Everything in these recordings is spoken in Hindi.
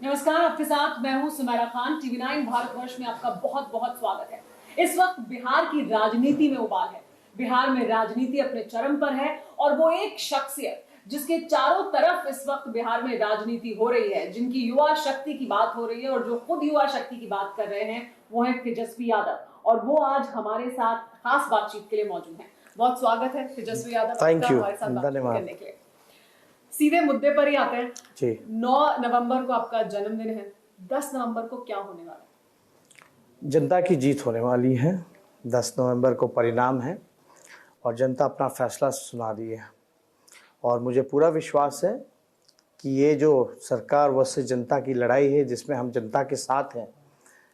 नमस्कार, आपके साथ मैं हूं सुमेरा खान। टीवी9 भारतवर्ष में आपका बहुत बहुत स्वागत है। इस वक्त बिहार की राजनीति में उबाल है। बिहार में राजनीति अपने चरम पर है और वो एक शख्सियत जिसके चारों तरफ इस वक्त बिहार में राजनीति हो रही है, जिनकी युवा शक्ति की बात हो रही है और जो खुद युवा शक्ति की बात कर रहे हैं, वो है तेजस्वी यादव। और वो आज हमारे साथ खास बातचीत के लिए मौजूद है। बहुत स्वागत है तेजस्वी यादव, हमारे साथ बातचीत करने के लिए। सीधे मुद्दे पर ही आते हैं जी। 9 नवंबर को आपका जन्मदिन है। 10 नवंबर को क्या होने वाला है? जनता की जीत होने वाली है। 10 नवंबर को परिणाम है और जनता अपना फैसला सुना रही है। और मुझे पूरा विश्वास है कि ये जो सरकार वर्सेस जनता की लड़ाई है, जिसमें हम जनता के साथ हैं,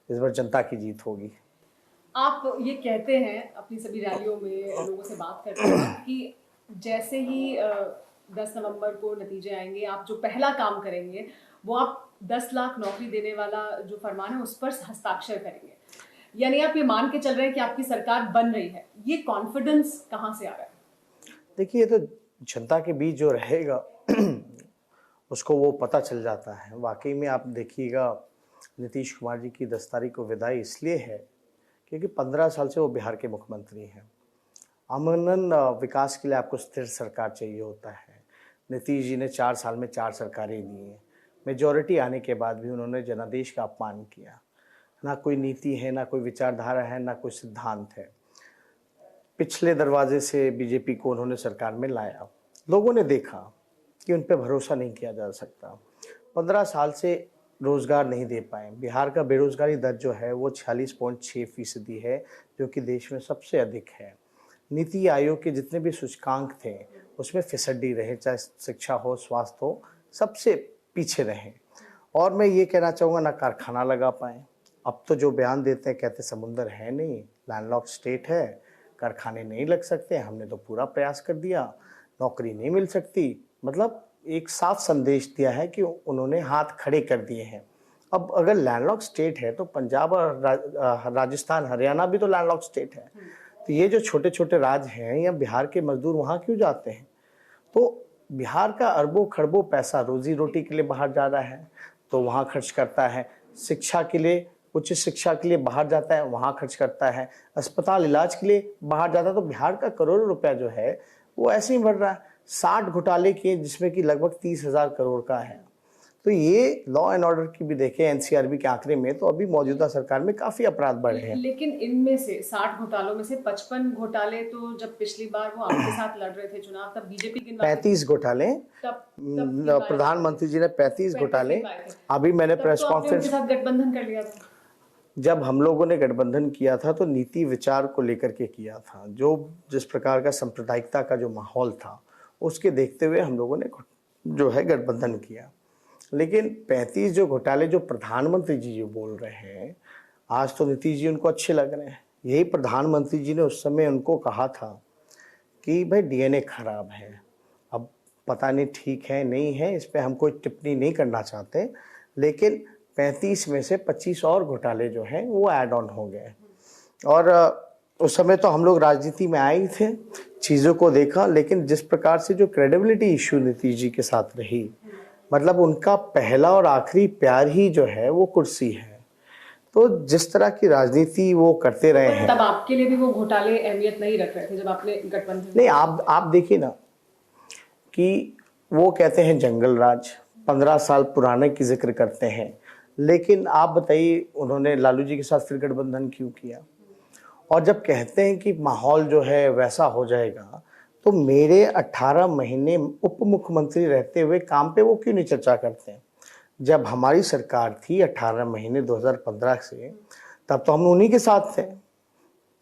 इस बार जनता की जीत होगी। आप ये कहते हैं अपनी सभी रैलियों में, लोगों से बात करते हैं कि जैसे ही 10 नवंबर को नतीजे आएंगे, आप जो पहला काम करेंगे वो आप 10 लाख नौकरी देने वाला जो फरमान है उस पर हस्ताक्षर करेंगे। यानी आप ये मान के चल रहे हैं कि आपकी सरकार बन रही है। ये कॉन्फिडेंस कहाँ से आ रहा है? देखिए, ये तो जनता के बीच जो रहेगा उसको वो पता चल जाता है। वाकई में आप देखिएगा, नीतीश कुमार जी की 10 तारीख को विदाई इसलिए है क्योंकि 15 साल से वो बिहार के मुख्यमंत्री हैं। अमूमन विकास के लिए आपको स्थिर सरकार चाहिए होता है। नीतीश जी ने 4 साल में 4 सरकारें दी हैं। मेजॉरिटी आने के बाद भी उन्होंने जनादेश का अपमान किया। ना कोई नीति है, ना कोई विचारधारा है, ना कोई सिद्धांत है। पिछले दरवाजे से बीजेपी को उन्होंने सरकार में लाया। लोगों ने देखा कि उन पर भरोसा नहीं किया जा सकता। 15 साल से रोज़गार नहीं दे पाए। बिहार का बेरोजगारी दर जो है वो 46.6% है, जो कि देश में सबसे अधिक है। नीति आयोग के जितने भी सूचकांक थे उसमें फिसड्डी रहे, चाहे शिक्षा हो, स्वास्थ्य हो, सबसे पीछे रहे। और मैं ये कहना चाहूँगा, ना कारखाना लगा पाए। अब तो जो बयान देते हैं, कहते समुंदर है नहीं, लैंडलॉक्ड स्टेट है, कारखाने नहीं लग सकते। हमने तो पूरा प्रयास कर दिया, नौकरी नहीं मिल सकती। मतलब एक साफ संदेश दिया है कि उन्होंने हाथ खड़े कर दिए हैं। अब अगर लैंडलॉक्ड स्टेट है तो पंजाब और राजस्थान, हरियाणा भी तो लैंडलॉक्ड स्टेट है। तो ये जो छोटे छोटे राज्य हैं, या बिहार के मजदूर वहाँ क्यों जाते हैं? तो बिहार का अरबों खरबों पैसा रोजी रोटी के लिए बाहर जा रहा है, तो वहाँ खर्च करता है। शिक्षा के लिए, उच्च शिक्षा के लिए बाहर जाता है, वहाँ खर्च करता है। अस्पताल इलाज के लिए बाहर जाता है। तो बिहार का करोड़ों रुपया जो है वो ऐसे ही बढ़ रहा है। 60 घोटाले किए, जिसमें कि लगभग 30,000 करोड़ का है। तो ये लॉ एंड ऑर्डर की भी देखें एनसीआरबी के आंकड़े में, तो अभी मौजूदा सरकार में काफी अपराध बढ़े हैं। लेकिन इनमें से 60 घोटालों में से 55 घोटाले तो जब पिछली बार वो आपके साथ लड़ रहे थे चुनाव, तब बीजेपी के 35 घोटाले, प्रधानमंत्री जी ने 35 घोटाले। अभी मैंने प्रेस कॉन्फ्रेंस के साथ गठबंधन कर लिया था। जब हम लोगों ने गठबंधन किया था तो नीति विचार को लेकर के किया था। जो जिस प्रकार का सांप्रदायिकता का जो माहौल था, उसके देखते हुए हम लोगों ने जो है गठबंधन किया। लेकिन 35 जो घोटाले जो प्रधानमंत्री जी जो बोल रहे हैं, आज तो नीतीश जी उनको अच्छे लग रहे हैं। यही प्रधानमंत्री जी ने उस समय उनको कहा था कि भाई डीएनए खराब है। अब पता नहीं ठीक है नहीं है, इस पर हम कोई टिप्पणी नहीं करना चाहते। लेकिन 35 में से 25 और घोटाले जो हैं वो ऐड ऑन हो गए। और उस समय तो हम लोग राजनीति में आए ही थे, चीज़ों को देखा। लेकिन जिस प्रकार से जो क्रेडिबिलिटी इश्यू नीतीश जी के साथ रही, मतलब उनका पहला और आखिरी प्यार ही जो है वो कुर्सी है। तो जिस तरह की राजनीति वो करते रहे हैं, तब आपके लिए भी वो घोटाले अहमियत नहीं रख रहे थे जब आपने गठबंधन? नहीं, आप देखिए ना कि वो कहते हैं जंगल राज, 15 साल पुराने की जिक्र करते हैं। लेकिन आप बताइए, उन्होंने लालू जी के साथ फिर गठबंधन क्यों किया? और जब कहते हैं कि माहौल जो है वैसा हो जाएगा, तो मेरे 18 महीने उप मुख्यमंत्री रहते हुए काम पे वो क्यों नहीं चर्चा करते हैं? जब हमारी सरकार थी 18 महीने 2015 से, तब तो हम उन्हीं के साथ थे।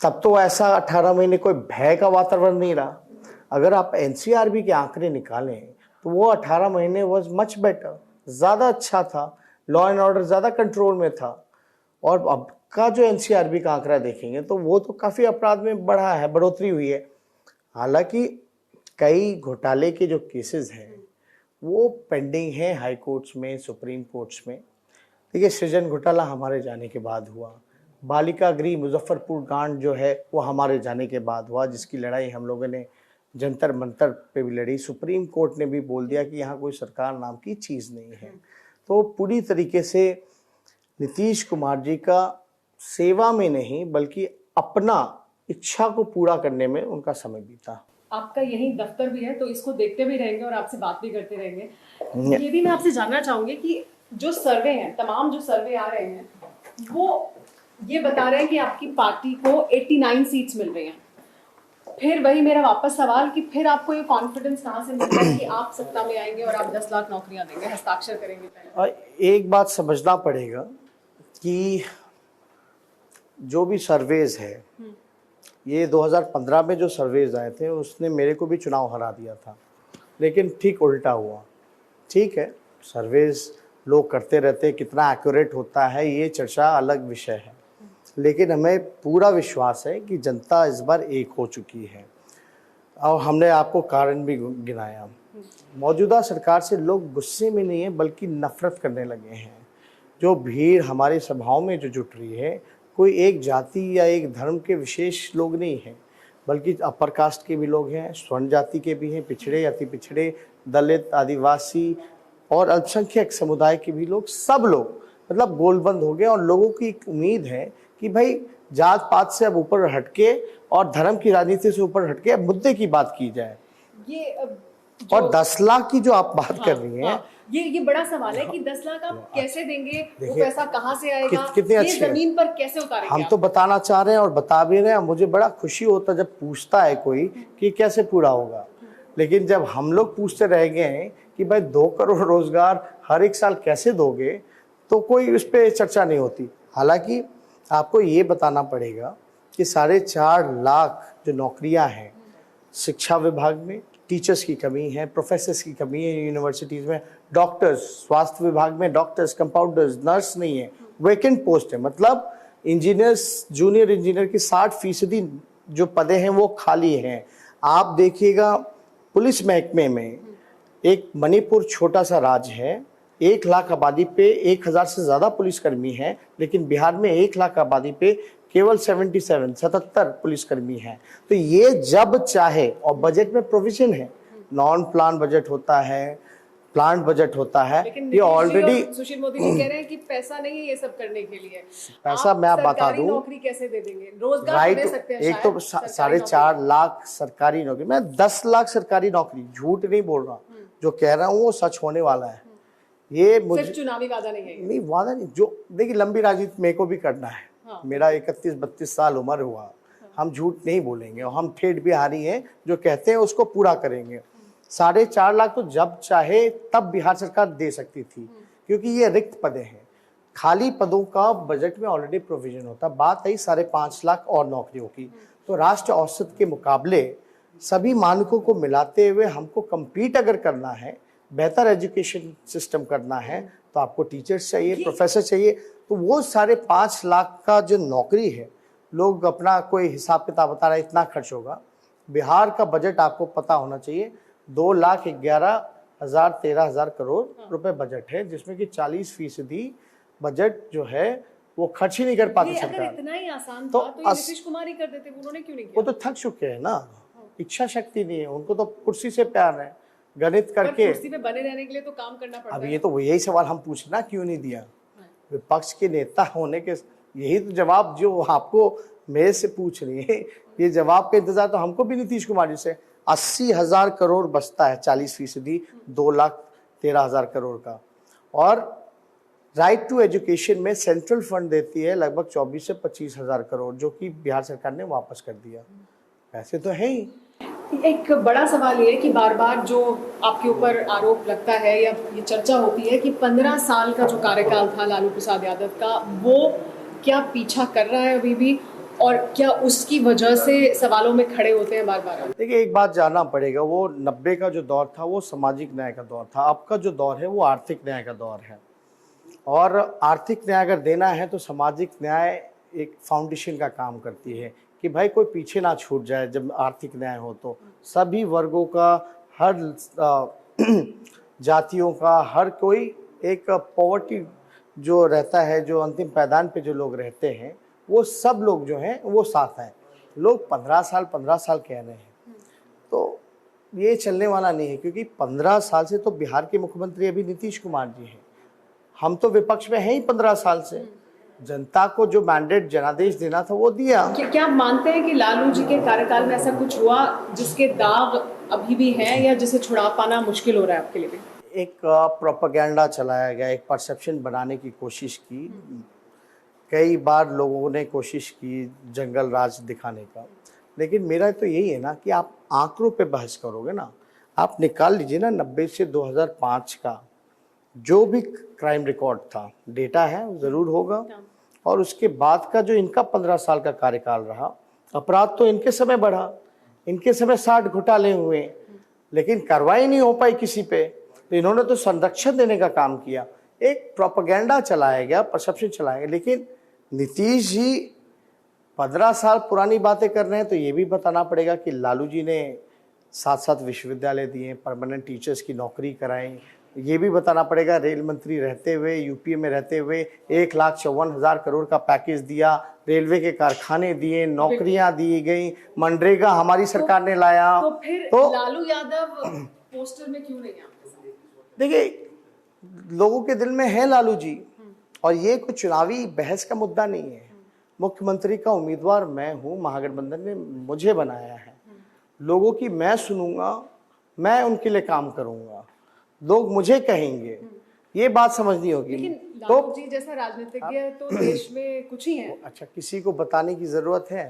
तब तो ऐसा 18 महीने कोई भय का वातावरण नहीं रहा। अगर आप एनसीआरबी के आंकड़े निकालें तो वो 18 महीने वॉज मच बेटर, ज़्यादा अच्छा था। लॉ एंड ऑर्डर ज़्यादा कंट्रोल में था। और अब का जो एनसीआरबी का आंकड़ा देखेंगे तो वो तो काफ़ी अपराध में बढ़ा है, बढ़ोतरी हुई है। हालांकि कई घोटाले के जो केसेस हैं वो पेंडिंग हैं हाई कोर्ट्स में, सुप्रीम कोर्ट्स में। देखिए, सृजन घोटाला हमारे जाने के बाद हुआ, बालिका गृह मुजफ्फरपुर कांड जो है वो हमारे जाने के बाद हुआ, जिसकी लड़ाई हम लोगों ने जंतर मंतर पे भी लड़ी। सुप्रीम कोर्ट ने भी बोल दिया कि यहाँ कोई सरकार नाम की चीज़ नहीं है। तो पूरी तरीके से नीतीश कुमार जी का सेवा में नहीं बल्कि अपना इच्छा को पूरा करने में उनका समय बीता। आपका यही दफ्तर भी है तो इसको देखते भी रहेंगे और आपसे बात भी करते रहेंगे। ये भी मैं आपसे जानना चाहूंगी कि जो सर्वे हैं, तमाम जो सर्वे आ रहे हैं वो ये बता रहे हैं कि आपकी पार्टी को 89 सीट्स मिल रही हैं। फिर वही मेरा वापस सवाल कि फिर आपको ये कॉन्फिडेंस कहाँ से मिलता है कि आप सत्ता में आएंगे और आप 10 लाख नौकरियां देंगे, हस्ताक्षर करेंगे पहले? और एक बात समझना पड़ेगा कि जो भी सर्वेज है, ये 2015 में जो सर्वेज आए थे उसने मेरे को भी चुनाव हरा दिया था, लेकिन ठीक उल्टा हुआ। ठीक है, सर्वेज लोग करते रहते, कितना एक्यूरेट होता है ये चर्चा अलग विषय है, लेकिन हमें पूरा विश्वास है कि जनता इस बार एक हो चुकी है। और हमने आपको कारण भी गिनाया। मौजूदा सरकार से लोग गुस्से में नहीं है बल्कि नफरत करने लगे हैं। जो भीड़ हमारी सभाओं में जो जुट रही है, कोई एक जाति या एक धर्म के विशेष लोग नहीं हैं, बल्कि अपर कास्ट के भी लोग हैं, स्वर्ण जाति के भी हैं, पिछड़े अति पिछड़े, दलित, आदिवासी और अल्पसंख्यक समुदाय के भी लोग, सब लोग मतलब गोलबंद हो गए। और लोगों की एक उम्मीद है कि भाई जात पात से अब ऊपर हटके और धर्म की राजनीति से ऊपर हटके अब मुद्दे की बात की जाए। ये और 10 लाख की जो आप बात कर रही हैं, ये बड़ा सवाल है कि 10 लाख आप कैसे देंगे, वो देखिए, पैसा कहाँ से आएगा, कितने ये अच्छे जमीन पर कैसे उतारेंगे हम आप? तो बताना चाह रहे हैं और बता भी रहे हैं। मुझे बड़ा खुशी होता जब पूछता है कोई कि कैसे पूरा होगा, लेकिन जब हम लोग पूछते रह गए हैं कि भाई 2 करोड़ रोजगार हर एक साल कैसे दोगे, तो कोई उस पर चर्चा नहीं होती। हालांकि आपको ये बताना पड़ेगा कि 4.5 लाख जो नौकरियां हैं शिक्षा विभाग में, टीचर्स की कमी है, प्रोफेसर्स की कमी है यूनिवर्सिटीज़ में, डॉक्टर्स, स्वास्थ्य विभाग में डॉक्टर्स, कंपाउंडर्स, नर्स नहीं है, वैकेंट पोस्ट है। मतलब इंजीनियर्स, जूनियर इंजीनियर की 60% जो पदे हैं वो खाली हैं। आप देखिएगा पुलिस महकमे में, एक मणिपुर छोटा सा राज्य है, 1 लाख आबादी पे 1000 से ज़्यादा पुलिसकर्मी हैं, लेकिन बिहार में 1 लाख आबादी पे केवल 77 पुलिसकर्मी हैं। तो ये जब चाहे, और बजट में प्रोविजन है, नॉन प्लान बजट होता है, प्लान बजट होता है, ये ऑलरेडी। सुशील मोदी जी कह रहे हैं कि पैसा नहीं है ये सब करने के लिए। पैसा मैं आप बता दूं, नौकरी कैसे दे देंगे, रोजगार राइट, दे सकते हैं एक तो 4.5 लाख सरकारी नौकरी, मैं 10 लाख सरकारी नौकरी, झूठ नहीं बोल रहा, जो कह रहा हूँ वो सच होने वाला है। ये मुझे सिर्फ चुनावी वादा नहीं है, नहीं वादा नहीं, जो देखिए लंबी राजनीति मेरे को भी करना है। हाँ। मेरा 31-32 साल उम्र हुआ, हम झूठ नहीं बोलेंगे और हम ठेठ बिहारी हैं, जो कहते हैं उसको पूरा करेंगे। 4.5 लाख तो जब चाहे तब बिहार सरकार दे सकती थी, क्योंकि ये रिक्त पदे हैं, खाली पदों का बजट में ऑलरेडी प्रोविजन होता। बात आई 5.5 लाख और नौकरियों की, तो राष्ट्र औसत के मुकाबले सभी मानकों को मिलाते हुए हमको कम्पीट अगर करना है, बेहतर एजुकेशन सिस्टम करना है, तो आपको टीचर्स चाहिए, प्रोफेसर चाहिए। तो वो 5.5 लाख का जो नौकरी है, लोग अपना कोई हिसाब किताब बता रहे इतना खर्च होगा। बिहार का बजट आपको पता होना चाहिए, 2,11,000 13,000 करोड़ रुपए बजट है, जिसमें कि 40% बजट जो है वो खर्च ही नहीं कर पाती सरकार। अगर इतना ही आसान था तो ये नीतीश कुमार ही कर देते, उन्होंने क्यों नहीं किया? वो तो थक चुके हैं ना, इच्छा शक्ति नहीं है उनको, तो कुर्सी से प्यार है, गणित करके कुर्सी पे बने रहने के लिए तो काम करना पड़ता अब है। ये तो यही सवाल हम पूछना क्यों नहीं दिया, विपक्ष के नेता होने के यही तो जवाब जो आपको मेरे से पूछ रही है, ये जवाब का इंतजार तो हमको भी नीतीश कुमार जी से। 80,000 करोड़ बचता है, 40%, 2,13,000 करोड़ का। और राइट टू एजुकेशन में सेंट्रल फंड देती है लगभग 24 से 25,000 करोड़, जो कि बिहार सरकार ने वापस कर दिया। पैसे तो है ही। एक बड़ा सवाल ये है कि बार बार जो आपके ऊपर आरोप लगता है या ये चर्चा होती है कि 15 साल का जो कार्यकाल था लालू प्रसाद यादव का, वो क्या पीछा कर रहा है अभी भी, और क्या उसकी वजह से सवालों में खड़े होते हैं बार बार? देखिए, एक बात जानना पड़ेगा, वो 90 का जो दौर था वो सामाजिक न्याय का दौर था, अब का जो दौर है वो आर्थिक न्याय का दौर है। और आर्थिक न्याय अगर देना है तो सामाजिक न्याय एक फाउंडेशन का काम करती है कि भाई कोई पीछे ना छूट जाए। जब आर्थिक न्याय हो तो सभी वर्गों का, हर जातियों का, हर कोई, एक पॉवर्टी जो रहता है, जो अंतिम पायदान पे जो लोग रहते हैं, वो सब लोग जो हैं वो साथ हैं। लोग 15 साल कह रहे हैं, तो ये चलने वाला नहीं है, क्योंकि 15 साल से तो बिहार के मुख्यमंत्री अभी नीतीश कुमार जी हैं। हम तो विपक्ष में हैं ही 15 साल से। जनता को जो मैंडेट जनादेश देना था वो दिया। क्या आप मानते हैं कि लालू जी के कार्यकाल में ऐसा कुछ हुआ जिसके दाग अभी भी हैं या जिसे छुड़ा पाना मुश्किल हो रहा है आपके लिए भी? एक प्रोपेगेंडा चलाया गया, एक परसेप्शन बनाने की कोशिश की। कई बार लोगों ने कोशिश की जंगल राज दिखाने का, लेकिन मेरा तो यही है ना कि आप आंकड़ों पे बहस करोगे ना, आप निकाल लीजिए ना 90 से 2005 का जो भी क्राइम रिकॉर्ड था, डेटा है ज़रूर होगा। और उसके बाद का जो इनका 15 साल का कार्यकाल रहा, अपराध तो इनके समय बढ़ा, इनके समय 60 घोटाले हुए, लेकिन कार्रवाई नहीं हो पाई किसी पे। तो इन्होंने तो संरक्षण देने का काम किया, एक प्रोपेगेंडा चलाया गया, परसेप्शन चलाया गया। लेकिन नीतीश जी 15 साल पुरानी बातें कर रहे हैं, तो ये भी बताना पड़ेगा कि लालू जी ने 7-7 विश्वविद्यालय दिए, परमानेंट टीचर्स की नौकरी कराई। ये भी बताना पड़ेगा रेल मंत्री रहते हुए, यूपीए में रहते हुए 1,54,000 करोड़ का पैकेज दिया, रेलवे के कारखाने दिए, नौकरियां दी गई, मनरेगा हमारी सरकार ने लाया। तो फिर लालू यादव पोस्टर में क्यों नहीं है आपके साथ? देखिए, लोगों के दिल में है लालू जी, और ये कोई चुनावी बहस का मुद्दा नहीं है। मुख्यमंत्री का उम्मीदवार मैं हूँ, महागठबंधन ने मुझे बनाया है। लोगों की मैं सुनूंगा, मैं उनके लिए काम करूंगा, लोग मुझे कहेंगे, ये बात समझनी होगी। लेकिन लालू जी जैसा राजनीतिज्ञ तो देश में कुछ ही है। अच्छा, किसी को बताने की जरूरत है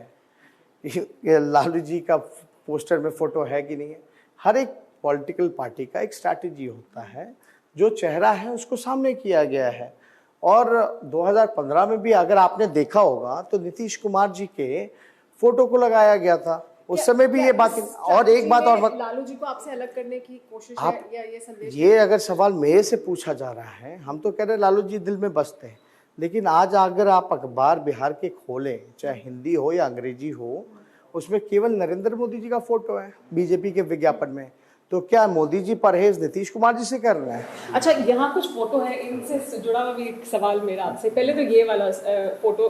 कि लालू जी का पोस्टर में फोटो है कि नहीं है? हर एक पॉलिटिकल पार्टी का एक स्ट्रैटेजी होता है, जो चेहरा है उसको सामने किया गया है। और 2015 में भी अगर आपने देखा होगा तो नीतीश कुमार जी के फोटो को लगाया गया था, उस समय भी ये बात। और एक बात और, लालू जी को आपसे अलग करने की कोशिश है या ये संदेश? ये अगर सवाल मेरे से पूछा जा रहा है, हम तो कह रहे हैं लालू जी दिल में बसते हैं। लेकिन आज अगर आप अखबार बिहार के खोलें, चाहे हिंदी हो या अंग्रेजी हो, उसमें केवल नरेंद्र मोदी जी का फोटो है बीजेपी के विज्ञापन में। तो क्या मोदी जी परहेज नीतीश कुमार जी से कर रहे हैं? अच्छा, यहाँ कुछ फोटो है, इनसे जुड़ा हुआ भी एक सवाल मेरा आपसे। पहले तो ये वाला फोटो,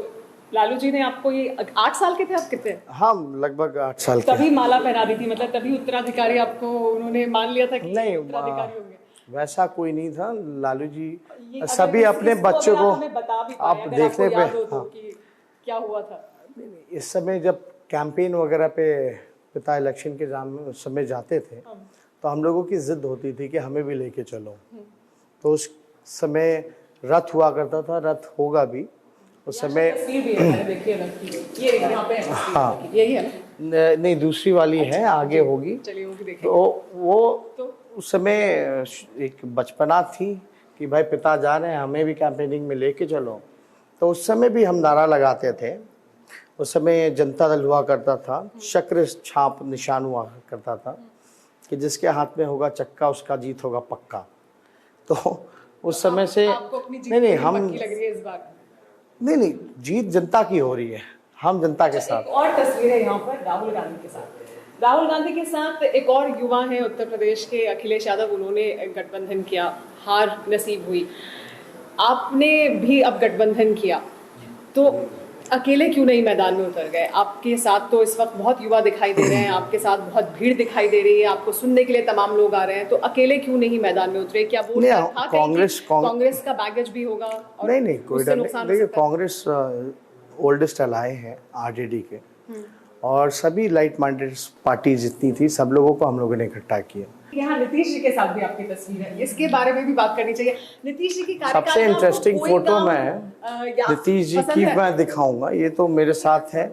लालू जी ने आपको, ये 8 साल के थे आप कितने? हाँ, लगभग 8 साल के। तभी माला पहना दी थी, मतलब तभी उत्तराधिकारी आपको उन्होंने मान लिया था कि नहीं, उत्तराधिकारी होंगे? वैसा कोई नहीं था। लालू जी सभी अपने बच्चों को बता भी आप देखने पे, हाँ, कि क्या हुआ था। इस समय जब कैंपेन वगैरह पे पिता इलेक्शन के उस समय जाते थे, तो हम लोगों की जिद होती थी कि हमें भी लेके चलो। तो उस समय रथ हुआ करता था, रथ होगा भी उस समय। ये यहाँ पे हाँ, यही है ना? नहीं, दूसरी वाली है, आगे होगी। चलिए वो भी देखें। तो वो उस समय एक बचपना थी कि भाई पिता जा रहे हैं, हमें भी कैंपेनिंग में लेके चलो। तो उस समय भी हम नारा लगाते थे। उस समय जनता दल हुआ करता था, चक्र छाप निशान हुआ करता था कि जिसके हाथ में होगा चक्का उसका जीत होगा पक्का। तो उस समय से नहीं, हम लग रही है इस बार? नहीं, जीत जनता की हो रही है, हम जनता के साथ। एक और तस्वीर है यहाँ पर राहुल गांधी के साथ। राहुल गांधी के साथ एक और युवा है उत्तर प्रदेश के, अखिलेश यादव। उन्होंने गठबंधन किया, हार नसीब हुई। आपने भी अब गठबंधन किया, तो अकेले क्यों नहीं मैदान में उतर गए? आपके साथ तो इस वक्त बहुत युवा दिखाई दे रहे हैं, आपके साथ बहुत भीड़ दिखाई दे रही है, आपको सुनने के लिए तमाम लोग आ रहे हैं, तो अकेले क्यों नहीं मैदान में उतरे? क्या वो था कांग्रेस का बैगेज भी होगा? नहीं, कोई डर नहीं। देखिए, कांग्रेस ओल्डेस्ट अलाय है आरजेडी के, और सभी लाइट माइंडेड पार्टी जितनी थी, सब लोगों को हम लोगों ने इकट्ठा किया। यहाँ नीतीश जी के साथ भी आपकी तस्वीर है, इसके बारे में भी बात करनी चाहिए। नीतीश जी की सबसे इंटरेस्टिंग फोटो में नीतीश जी की मैं दिखाऊंगा, ये तो मेरे साथ है,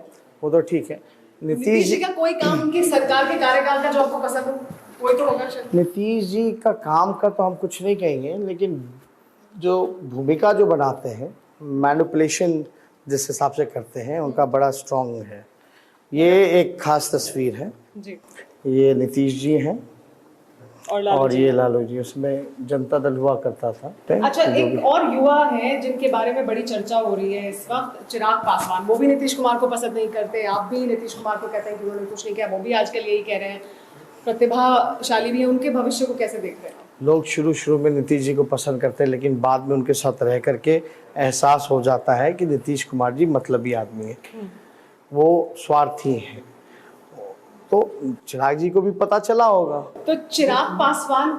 वो तो ठीक है। नीतीश जी का कोई काम उनकी सरकार के कार्यकाल का जो आपको पसंद हो, कोई तो होगा शायद। नीतीश जी का काम का तो हम कुछ नहीं कहेंगे, लेकिन जो भूमिका जो बनाते हैं, मैनिपुलेशन जिस हिसाब से करते हैं, उनका बड़ा स्ट्रांग है। ये एक खास तस्वीर है जी। ये नीतीश जी हैं और ये लालू जी, उसमें जनता दल हुआ करता था। अच्छा, एक और युवा है जिनके बारे में बड़ी चर्चा हो रही है इस वक्त, चिराग पासवान। वो भी नीतीश कुमार को पसंद नहीं करते, आप भी नीतीश कुमार को कहते हैं कि उन्होंने कुछ नहीं किया, वो भी आजकल यही कह रहे हैं। प्रतिभाशाली भी है, उनके भविष्य को कैसे देख रहे हैं? लोग शुरू में नीतीश जी को पसंद करते हैं, लेकिन बाद में उनके साथ रह करके एहसास हो जाता है कि नीतीश कुमार जी मतलबी आदमी है, वो स्वार्थी हैं। तो चिराग जी को भी पता चला होगा। तो चिराग पासवान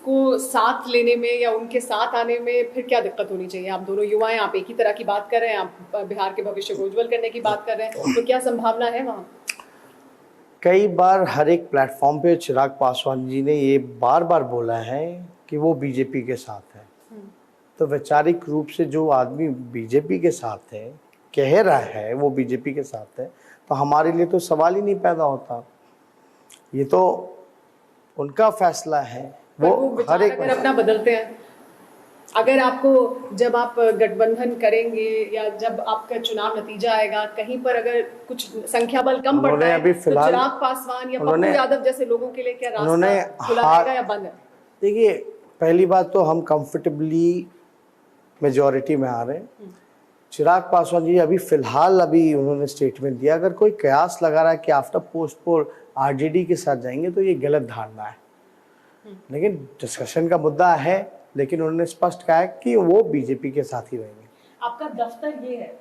को साथ लेने में या उनके साथ आने में फिर क्या दिक्कत होनी चाहिए? आप दोनों युवा हैं, आप एक ही तरह की बात कर रहे हैं, आप बिहार के भविष्य को उज्जवल करने की बात कर रहे हैं, तो क्या संभावना है वहाँ? कई बार हर एक प्लेटफॉर्म पे चिराग पासवान जी ने ये बार बार बोला है कि वो बीजेपी के साथ है। तो वैचारिक रूप से जो आदमी बीजेपी के साथ है, कह रहा है वो बीजेपी के साथ है, तो हमारे लिए तो सवाल ही नहीं पैदा होता। ये तो उनका फैसला है। वो हर एक अगर अपना बदलते हैं, अगर आपको जब आप गठबंधन करेंगे या जब आपका चुनाव नतीजा आएगा, कहीं पर अगर कुछ संख्या बल कम पड़ता है, अभी तो चिराग पासवान या पप्पू यादव जैसे लोगों के लिए क्या रास्ता खुला रहेगा या बंद है? देखिए, पहली बात तो हम कंफर्टेबली मेजॉरिटी में आ रहे हैं। चिराग पासवान जी अभी फिलहाल उन्होंने स्टेटमेंट दिया, अगर कोई कयास लगा रहा है कि आफ्टर पोस्ट पोल आरजेडी के साथ जाएंगे तो ये गलत धारणा है। लेकिन डिस्कशन का मुद्दा है, लेकिन उन्होंने स्पष्ट कहा है कि वो बीजेपी के साथ ही रहेंगे। आपका दफ्तर ये है,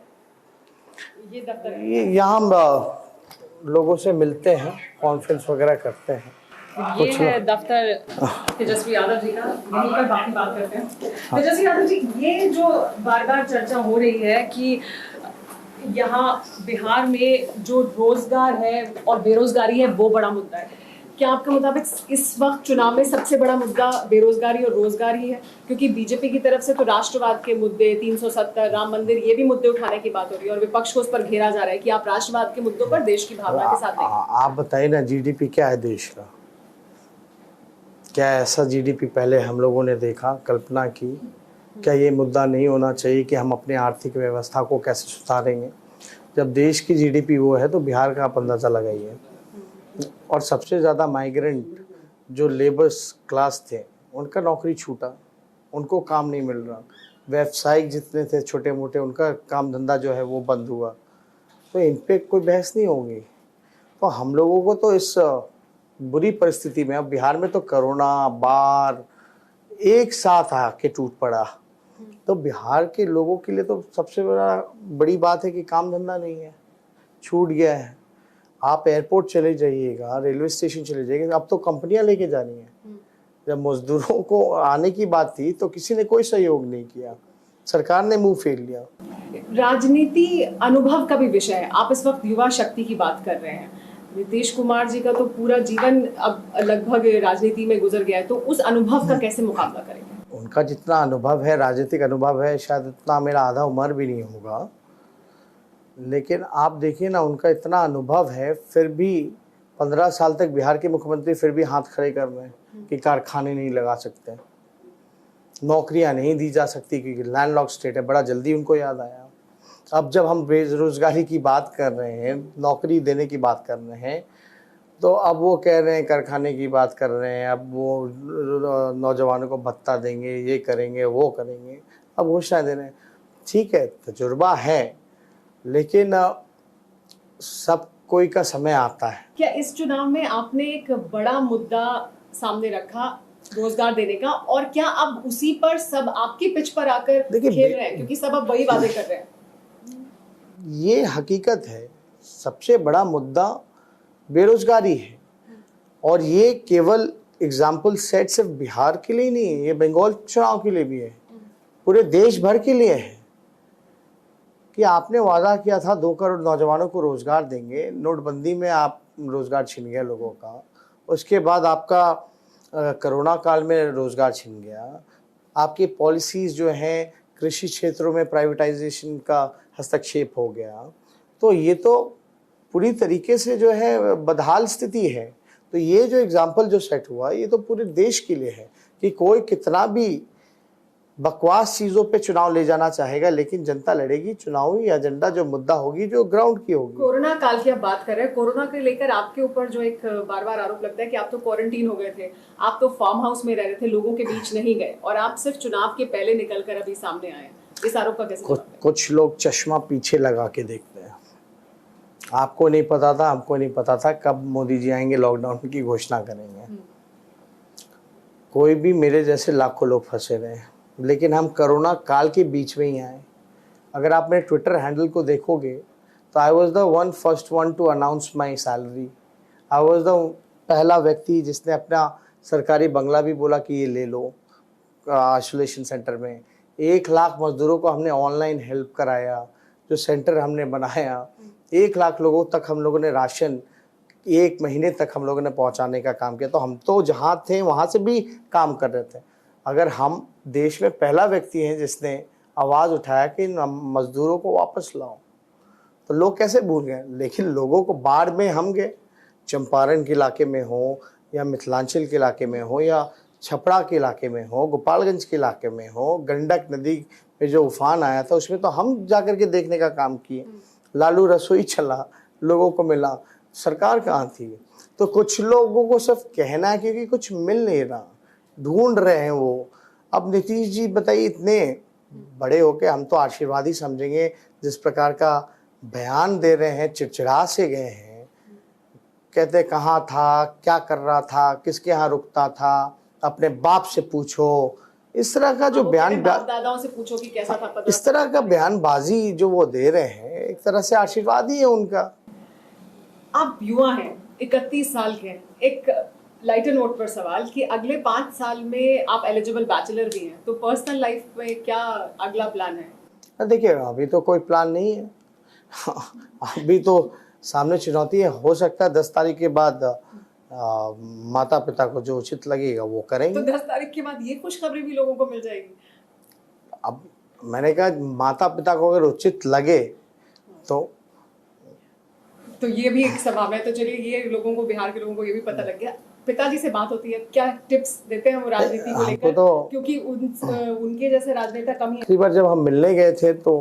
ये दफ्तर है, ये यहाँ हम लोगों से मिलते हैं, कॉन्फ्रेंस वगैरह करते हैं। ये है दफ्तर तेजस्वी यादव जी का, यहीं पर बाकी बात करते हैं। तेजस्वी यादव जी, ये जो बार बार चर्चा हो रही है कि यहाँ बिहार में जो रोजगार है और बेरोजगारी है वो बड़ा मुद्दा है, क्या आपके मुताबिक इस वक्त चुनाव में सबसे बड़ा मुद्दा बेरोजगारी और रोजगार ही है? क्योंकि बीजेपी की तरफ से तो राष्ट्रवाद के मुद्दे, 370, राम मंदिर, ये भी मुद्दे उठाने की बात हो रही है और विपक्ष को उस पर घेरा जा रहा है कि आप राष्ट्रवाद के मुद्दों पर देश की भावना के साथ नहीं। आप बताइए ना, जीडीपी क्या है देश का? क्या ऐसा जीडीपी पहले हम लोगों ने देखा, कल्पना की? क्या ये मुद्दा नहीं होना चाहिए कि हम अपने आर्थिक व्यवस्था को कैसे सुधारेंगे? जब देश की जीडीपी वो है तो बिहार का आप अंदाज़ा लगाइए। और सबसे ज़्यादा माइग्रेंट जो लेबर्स क्लास थे उनका नौकरी छूटा, उनको काम नहीं मिल रहा। व्यवसायिक जितने थे छोटे मोटे, उनका काम धंधा जो है वो बंद हुआ। तो इन पर कोई बहस नहीं होगी। तो हम लोगों को तो इस बुरी परिस्थिति में, अब बिहार में तो कोरोना, बाढ़ एक साथ आके टूट पड़ा, तो बिहार के लोगों के लिए तो सबसे बड़ी बात है कि काम धंधा नहीं है, छूट गया है। आप एयरपोर्ट चले जाइएगा, रेलवे स्टेशन चले जाइएगा, अब तो कंपनियां लेके जा रही हैं। जब मजदूरों को आने की बात थी तो किसी ने कोई सहयोग नहीं किया, सरकार ने मुंह फेर लिया। राजनीति अनुभव का भी विषय है। आप इस वक्त युवा शक्ति की बात कर रहे हैं। नीतीश कुमार जी का तो पूरा जीवन अब लगभग राजनीति में गुजर गया है, तो उस अनुभव का कैसे मुकाबला करेंगे? उनका जितना अनुभव है, राजनीतिक अनुभव है, शायद इतना मेरा आधा उम्र भी नहीं होगा। लेकिन आप देखिए ना, उनका इतना अनुभव है, फिर भी 15 साल तक बिहार के मुख्यमंत्री फिर भी हाथ खड़े कर रहे हैं कि कारखाने नहीं लगा सकते, नौकरियां नहीं दी जा सकती क्योंकि लैंडलॉक्ड स्टेट है। बड़ा जल्दी उनको याद आया। अब जब हम बेरोजगारी की बात कर रहे हैं, नौकरी देने की बात कर रहे हैं, तो अब वो कह रहे हैं कारखाने की बात कर रहे हैं, अब वो नौजवानों को भत्ता देंगे, ये करेंगे, वो करेंगे, अब घोषणा दे रहे हैं। ठीक है, तजुर्बा है, लेकिन सब कोई का समय आता है। क्या इस चुनाव में आपने एक बड़ा मुद्दा सामने रखा रोजगार देने का, और क्या अब उसी पर सब आपकी पिच पर आकर खेल रहे हैं, क्योंकि सब अब वही वादे कर रहे हैं? ये हकीकत है, सबसे बड़ा मुद्दा बेरोजगारी है। और ये केवल एग्जाम्पल सेट सिर्फ बिहार के लिए नहीं है, ये बंगाल चुनाव के लिए भी है, पूरे देश भर के लिए है कि आपने वादा किया था 2 करोड़ नौजवानों को रोजगार देंगे, नोटबंदी में आप रोजगार छीन गया लोगों का, उसके बाद आपका कोरोना काल में रोजगार छीन गया, आपकी पॉलिसीज जो हैं कृषि क्षेत्रों में प्राइवेटाइजेशन का हस्तक्षेप हो गया। तो ये तो पूरी तरीके से जो है बदहाल स्थिति है। तो ये जो एग्जाम्पल जो सेट हुआ, ये तो पूरे देश के लिए है कि कोई कितना भी बकवास चीजों पे चुनाव ले जाना चाहेगा, लेकिन जनता लड़ेगी। चुनावी एजेंडा जो मुद्दा होगी, जो ग्राउंड की होगी। कोरोना काल की आप बात कर रहे हैं, कोरोना के लेकर आपके ऊपर जो एक बार बार आरोप लगता है कि आप तो क्वारंटीन हो गए थे, आप तो फार्म हाउस में रह रहे थे, लोगों के बीच नहीं गए, और आप सिर्फ चुनाव के पहले निकल कर अभी सामने आए। इस आरोप का कैसे? कुछ लोग चश्मा पीछे लगा के देखते हैं। आपको नहीं पता था, हमको नहीं पता था कब मोदी जी आएंगे, लॉकडाउन की घोषणा करेंगे। कोई भी मेरे जैसे लाखों लोग फंसे रहे हैं, लेकिन हम कोरोना काल के बीच में ही आए। अगर आप मेरे ट्विटर हैंडल को देखोगे तो I was the first one two announce my salary. I was the पहला व्यक्ति जिसने अपना सरकारी बंगला भी बोला कि ये ले लो आइसोलेशन सेंटर में। 1 लाख मजदूरों को हमने ऑनलाइन हेल्प कराया, जो सेंटर हमने बनाया 1 लाख लोगों तक हम लोगों ने राशन 1 महीने तक हम लोगों ने पहुंचाने का काम किया। तो हम तो जहाँ थे वहाँ से भी काम कर रहे थे। अगर हम देश में पहला व्यक्ति हैं जिसने आवाज़ उठाया कि मजदूरों को वापस लाओ, तो लोग कैसे भूल गए। लेकिन लोगों को बाढ़ में हम गए, चंपारण के इलाके में हो या मिथिलांचल के इलाके में हो या छपरा के इलाके में हो, गोपालगंज के इलाके में हो, गंडक नदी में जो उफान आया था उसमें तो हम जाकर के देखने का काम किए। लालू रसोई चला, लोगों को मिला, सरकार कहाँ थी। तो कुछ लोगों को सिर्फ कहना है क्योंकि कुछ मिल नहीं रहा, ढूंढ रहे हैं वो। अब नीतीश जी बताइए, इतने बड़े होके हम तो आशीर्वाद ही समझेंगे, जिस प्रकार का बयान दे रहे हैं, चिड़चिड़ा से गए हैं। कहते कहाँ था, क्या कर रहा था, किसके यहाँ रुकता था, अपने बाप से पूछो, इस तरह का जो बयान, दादाओं से पूछो कि कैसा था पता। इस तरह का बयानबाजी जो वो दे रहे हैं, एक तरह से आशीर्वाद ही है उनका। आप युवा हैं, 31 साल के हैं। एक लाइटर नोट पर सवाल कि अगले 5 साल में आप एलिजिबल बैचलर भी हैं, तो पर्सनल लाइफ में क्या अगला प्लान है? देखिए, अभी तो कोई प्लान नहीं है। अभी तो सामने चुनौती है। हो सकता है 10 तारीख के बाद माता पिता को जो उचित लगेगा वो करेंगे। तो 10 तारीख के बाद ये खुशखबरी भी लोगों को मिल जाएगी। अब मैंने कहा माता पिता को अगर उचित लगे तो ये भी एक स्वभाव है। तो चलिए, ये लोगों को, बिहार के लोगों को ये भी पता लग गया। पिताजी से बात होती है, क्या टिप्स देते हैं वो राजनीति को लेकर? क्योंकि उनके जैसे राजनेता कम ही है। बार जब हम मिलने गए थे तो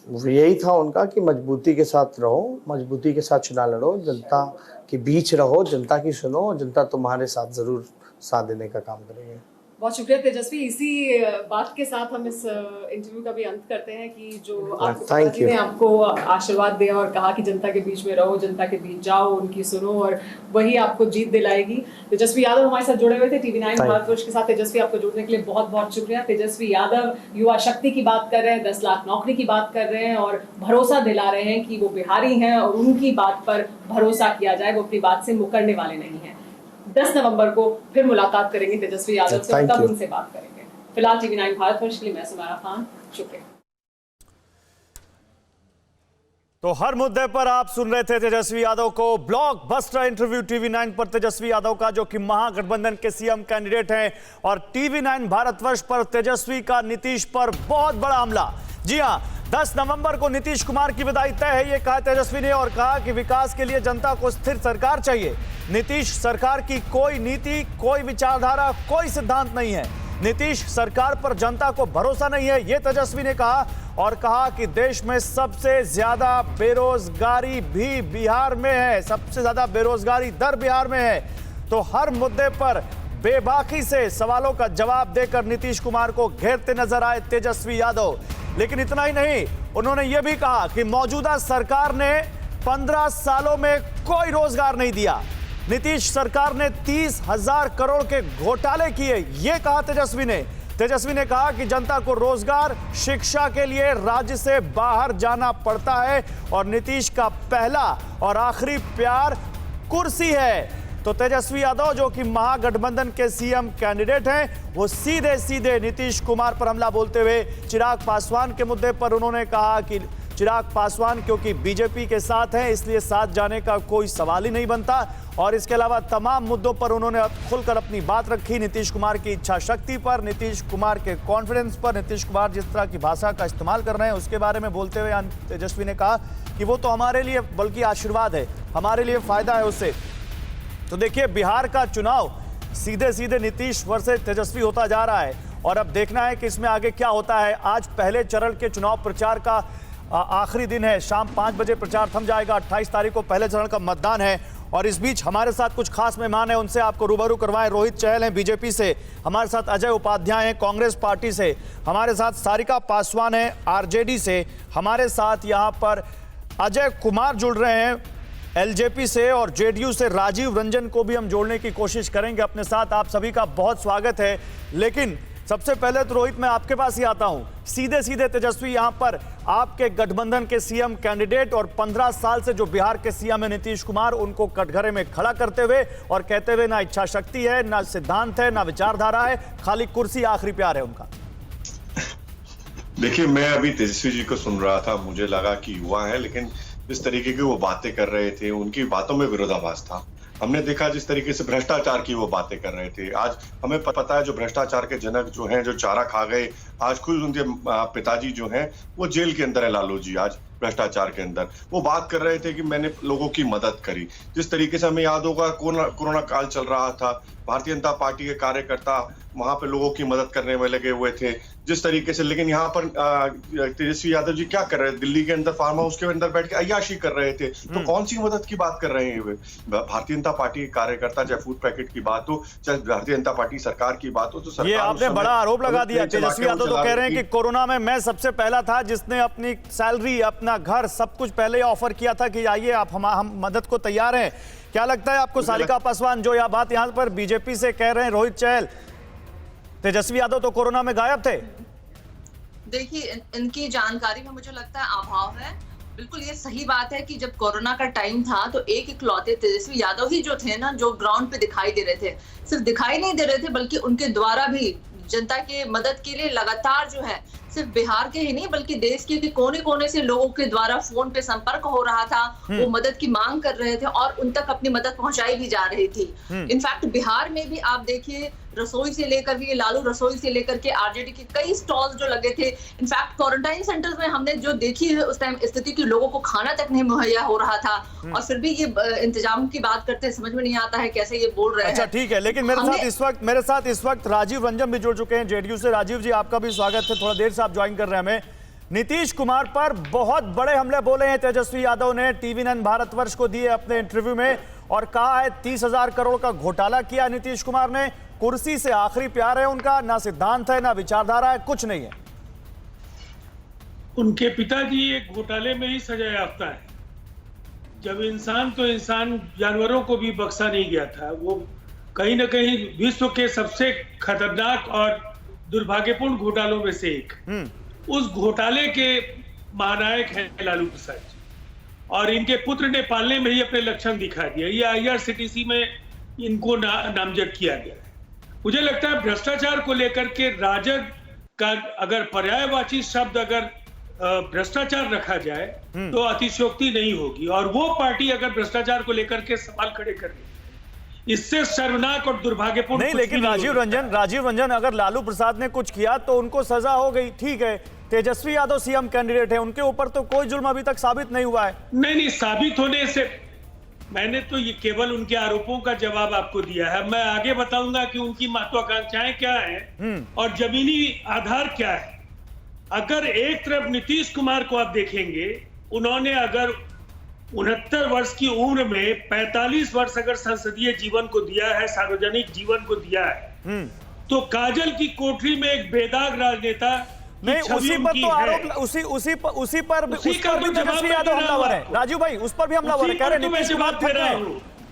यही था उनका कि मजबूती के साथ रहो, मजबूती के साथ चुनाव लड़ो, जनता के बीच रहो, जनता की सुनो, जनता तुम्हारे साथ जरूर साथ देने का काम करेंगे। बहुत शुक्रिया तेजस्वी। इसी बात के साथ हम इस इंटरव्यू का भी अंत करते हैं कि जो आपके ने आपको आशीर्वाद दिया और कहा कि जनता के बीच में रहो, जनता के बीच जाओ, उनकी सुनो, और वही आपको जीत दिलाएगी। तेजस्वी यादव हमारे साथ जुड़े हुए थे TV9 भारतवर्ष के साथ। तेजस्वी, आपको जुड़ने के लिए बहुत बहुत शुक्रिया। तेजस्वी यादव युवा शक्ति की बात कर रहे हैं, 10 लाख नौकरी की बात कर रहे हैं और भरोसा दिला रहे हैं कि वो बिहारी हैं और उनकी बात पर भरोसा किया जाए, वो अपनी बात से मुकरने वाले नहीं है। 10 नवंबर को फिर मुलाकात करेंगे तेजस्वी यादव से, तब उनसे बात करेंगे। फिलहाल TV9 भारतवर्ष के लिए मैं सुमारा खान, शुक्रिया। तो हर मुद्दे पर आप सुन रहे थे तेजस्वी यादव को। ब्लॉकबस्टर इंटरव्यू TV9 पर तेजस्वी यादव का, जो कि महागठबंधन के CM कैंडिडेट हैं, और TV9 भारतवर्ष पर तेजस्वी का नीतीश पर बहुत बड़ा हमला। जी हां, 10 नवंबर को नीतीश कुमार की विदाई तय है, ये कहा तेजस्वी ने, और कहा कि विकास के लिए जनता को स्थिर सरकार चाहिए। नीतीश सरकार की कोई नीति, कोई विचारधारा, कोई सिद्धांत नहीं है। नीतीश सरकार पर जनता को भरोसा नहीं है, ये तेजस्वी ने कहा। और कहा कि देश में सबसे ज्यादा बेरोजगारी भी बिहार में है, सबसे ज्यादा बेरोजगारी दर बिहार में है। तो हर मुद्दे पर बेबाकी से सवालों का जवाब देकर नीतीश कुमार को घेरते नजर आए तेजस्वी यादव। लेकिन इतना ही नहीं, उन्होंने यह भी कहा कि मौजूदा सरकार ने 15 सालों में कोई रोजगार नहीं दिया। नीतीश सरकार ने 30,000 करोड़ के घोटाले किए, यह कहा तेजस्वी ने। तेजस्वी ने कहा कि जनता को रोजगार, शिक्षा के लिए राज्य से बाहर जाना पड़ता है और नीतीश का पहला और आखिरी प्यार कुर्सी है। तो तेजस्वी यादव, जो कि महागठबंधन के CM कैंडिडेट हैं, वो सीधे सीधे नीतीश कुमार पर हमला बोलते हुए चिराग पासवान के मुद्दे पर उन्होंने कहा कि चिराग पासवान क्योंकि बीजेपी के साथ हैं, इसलिए साथ जाने का कोई सवाल ही नहीं बनता। और इसके अलावा तमाम मुद्दों पर उन्होंने खुलकर अपनी बात रखी। नीतीश कुमार की इच्छा शक्ति पर, नीतीश कुमार के कॉन्फिडेंस पर, नीतीश कुमार जिस तरह की भाषा का इस्तेमाल कर रहे हैं उसके बारे में बोलते हुए तेजस्वी ने कहा कि वो तो हमारे लिए बल्कि आशीर्वाद है, हमारे लिए फायदा है उससे। तो देखिए, बिहार का चुनाव सीधे सीधे नीतीश वर्सेस तेजस्वी होता जा रहा है और अब देखना है कि इसमें आगे क्या होता है। आज पहले चरण के चुनाव प्रचार का आखिरी दिन है, शाम 5 बजे प्रचार थम जाएगा। 28 तारीख को पहले चरण का मतदान है और इस बीच हमारे साथ कुछ खास मेहमान हैं, उनसे आपको रूबरू करवाएं। रोहित चहल हैं बीजेपी से, हमारे साथ अजय उपाध्याय हैं कांग्रेस पार्टी से, हमारे साथ सारिका पासवान हैं आरजेडी से, हमारे साथ यहाँ पर अजय कुमार जुड़ रहे हैं एलजेपी से, और जेडीयू से राजीव रंजन को भी हम जोड़ने की कोशिश करेंगे अपने साथ। आप सभी का बहुत स्वागत है। लेकिन सबसे पहले तो रोहित, मैं आपके पास ही आता हूं सीधे सीधे तेजस्वी यहां पर आपके गठबंधन के सीएम कैंडिडेट और 15 साल से जो बिहार के सीएम है नीतीश कुमार, उनको कटघरे में खड़ा करते हुए और कहते हुए ना इच्छा शक्ति है, ना सिद्धांत है, ना विचारधारा है, खाली कुर्सी आखिरी प्यार है उनका। देखिए, मैं अभी तेजस्वी जी को सुन रहा था, मुझे लगा कि युवा है, लेकिन जिस तरीके की वो बातें कर रहे थे, उनकी बातों में विरोधाभास था। हमने देखा जिस तरीके से भ्रष्टाचार की वो बातें कर रहे थे। आज हमें पता है जो भ्रष्टाचार के जनक जो हैं, जो चारा खा गए, आज खुद उनके पिताजी जो हैं वो जेल के अंदर है, लालू जी आज भ्रष्टाचार के अंदर। वो बात कर रहे थे कि मैंने लोगों की मदद करी। जिस तरीके से हमें याद होगा कोरोना काल चल रहा था, भारतीय जनता पार्टी के कार्यकर्ता वहां पे लोगों की मदद करने में लगे हुए थे जिस तरीके से। लेकिन यहाँ पर तेजस्वी यादव जी क्या कर रहे थे? दिल्ली के अंदर फार्म हाउस के अंदर बैठ के अय्याशी कर रहे थे। तो कौन सी मदद की बात कर रहे हैं वे? भारतीय जनता पार्टी के कार्यकर्ता, चाहे फूड पैकेट की बात हो, चाहे भारतीय जनता पार्टी सरकार की बात हो, तो सरकार ये आपने बड़ा आरोप लगा दिया। तेजस्वी यादव तो कह रहे हैं कि कोरोना में मैं सबसे पहला था जिसने अपनी सैलरी, अपना घर, सब कुछ पहले ऑफर किया था कि आइए आप हम मदद को तैयार हैं। क्या लगता है आपको सारिका पासवान जो यह बात यहां पर बीजेपी से कह रहे हैं, रोहित चहल, तेजस्वी यादव तो कोरोना में गायब थे? देखिए, इनकी जानकारी में मुझे लगता है अभाव है। बिल्कुल ये सही बात है कि जब कोरोना का टाइम था तो एक इकलौते तेजस्वी यादव ही जो थे ना, जो ग्राउंड पे दिखाई दे रहे थे। सिर्फ दिखाई नहीं दे रहे थे बल्कि उनके द्वारा भी जनता के मदद के लिए लगातार जो है, सिर्फ बिहार के ही नहीं बल्कि देश के कोने कोने से लोगों के द्वारा फोन पे संपर्क हो रहा था। वो मदद की मांग कर रहे थे और उन तक अपनी मदद पहुंचाई भी जा रही थी। इनफैक्ट बिहार में भी आप देखिए, रसोई से लेकर के लालू रसोई से लेकर के आरजेडी के कई स्टॉल्स जो लगे थे। इनफैक्ट क्वारंटाइन सेंटर्स में हमने जो देखी है उस टाइम स्थिति की, लोगों को खाना तक नहीं मुहैया हो रहा था और फिर भी ये इंतजाम की बात करते हैं, समझ में नहीं आता है कैसे ये बोल रहे हैं। अच्छा ठीक है, लेकिन मेरे साथ इस वक्त राजीव रंजन भी जुड़ चुके हैं जेडीयू से। राजीव जी, आपका भी स्वागत है, थोड़ा देर से आप ज्वाइन कर रहे हैं हमें। नीतीश कुमार पर बहुत बड़े हमले बोले हैं तेजस्वी यादव ने, TV9 भारतवर्ष को दिए अपने इंटरव्यू में और कहा है 30,000 करोड़ का घोटाला किया नीतीश कुमार ने, कुर्सी से आखिरी प्यार है उनका, ना सिद्धांत है, ना विचारधारा है, कुछ नहीं है। उनके पिताजी एक घोटाले में ही सजा याफ्ता है। जब इंसान तो इंसान, जानवरों को भी बख्शा नहीं गया था। वो कहीं ना कहीं विश्व के सबसे खतरनाक और दुर्भाग्यपूर्ण घोटालों में से एक, उस घोटाले के महानायक हैं लालू प्रसाद जी, और इनके पुत्र ने पालने में ही अपने लक्षण दिखा दिया। ये IRCTC में इनको नामजद किया गया है। मुझे लगता है भ्रष्टाचार को लेकर के राजद का अगर पर्यायवाची शब्द अगर भ्रष्टाचार रखा जाए तो अतिशयोक्ति नहीं होगी, और वो पार्टी अगर भ्रष्टाचार को लेकर के सवाल खड़े कर ले, इससे शर्मनाक और दुर्भाग्यपूर्ण नहीं। लेकिन राजीव रंजन, अगर लालू प्रसाद ने कुछ किया तो उनको सजा हो गई, ठीक है। तेजस्वी यादव सीएम कैंडिडेट है, उनके ऊपर तो कोई जुर्म अभी तक साबित नहीं हुआ है। नहीं, साबित होने से मैंने तो ये केवल उनके आरोपों का जवाब आपको दिया है। मैं आगे बताऊंगा कि उनकी महत्वाकांक्षाएं क्या हैं और जमीनी आधार क्या है। अगर एक तरफ नीतीश कुमार को आप देखेंगे, उन्होंने अगर 69 वर्ष की उम्र में 45 वर्ष अगर संसदीय जीवन को दिया है, सार्वजनिक जीवन को दिया है, तो काजल की कोठरी में एक बेदाग राजनेता नहीं, उसी पर तो आरोप, उसी पर भी तेजस्वी यादव हमलावर है। राजू भाई, उस पर भी हमलावर है, कह रहे नीतीश कुमार थक गए,